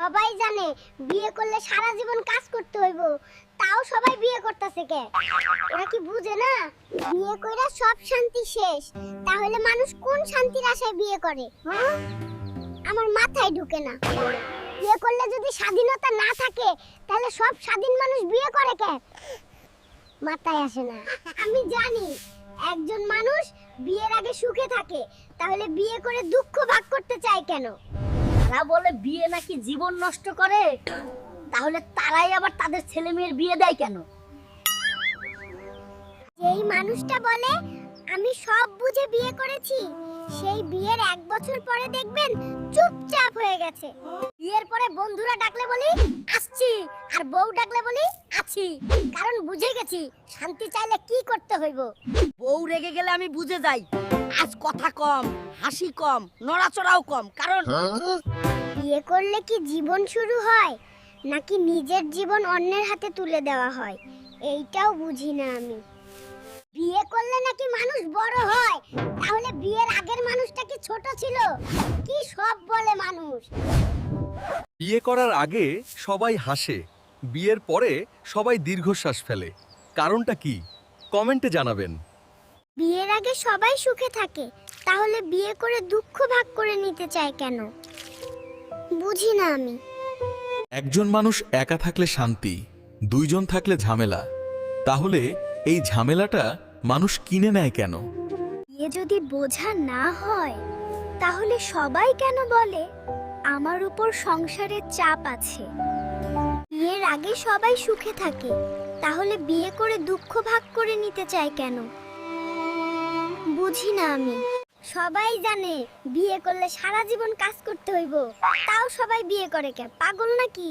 সবাই জানে বিয়ে করলে সারা জীবন কাজ করতে হইব, তাও সবাই বিয়ে করতেছে কে? ওরা কি বুঝে না বিয়ে কইরা সব শান্তি শেষ? তাহলে মানুষ কোন শান্তির আশায় বিয়ে করে? হ্যাঁ, আমার মাথায় ঢুকে না। বিয়ে করলে যদি স্বাধীনতা না থাকে তাহলে সব স্বাধীন মানুষ বিয়ে করে কে? মাথায় আসে না। আমি জানি একজন মানুষ বিয়ের আগে সুখে থাকে, তাহলে বিয়ে করে দুঃখ ভাগ করতে চায় কেন? তারা বলে বিয়ে নাকি জীবন নষ্ট করে, তাহলে তারাই আবার তাদের ছেলে মেয়ের বিয়ে দেয় কেন? যেই মানুষটা বলে আমি সব বুঝে বিয়ে করেছি, সেই বিয়ের 1 বছর পরে দেখবেন চুপচাপ হয়ে গেছে। বিয়ের পরে বন্ধুরা ডাকলে বলি আসছি, আর বউ ডাকলে বলি আছি, কারণ বুঝে গেছি শান্তি চাইলে কি করতে হইব। বউ রেগে গেলে আমি বুঝে যাই, আজ কথা কম, হাসি কম, নড়াচড়াও কম, কারণ বিয়ে করলে কি জীবন শুরু হয়, নাকি নিজের জীবন অন্যের হাতে তুলে দেওয়া হয়, এইটাও বুঝি না আমি। বিয়ে করলে নাকি মানুষ বড় হয়, তাহলে বিয়ের আগের মানুষটা কি ছোট ছিল? কি সব বলে মানুষ। বিয়ে করার আগে সবাই হাসে, বিয়ের পরে সবাই দীর্ঘশ্বাস ফেলে। কারণটা কি? কমেন্টে জানাবেন। বিয়ের আগে সবাই সুখে থাকে, তাহলে বিয়ে করে দুঃখ ভাগ করে নিতে চায় কেন? বুঝি না আমি। একজন মানুষ একা থাকলে শান্তি, 2 জন থাকলে ঝামেলা। তাহলে এই ঝামেলাটা মানুষ কিনে নেয় কেন? বিয়ে যদি বোঝা না হয়, তাহলে সবাই কেন বলে আমার উপর সংসারের চাপ আছে? বিয়ের আগে সবাই সুখে থাকে, তাহলে বিয়ে করে দুঃখ ভাগ করে নিতে চায় কেন? বুঝি না আমি। সবাই জানে বিয়ে করলে সারা জীবন কাজ করতে হইব, তাও সবাই বিয়ে করে কে? পাগল নাকি?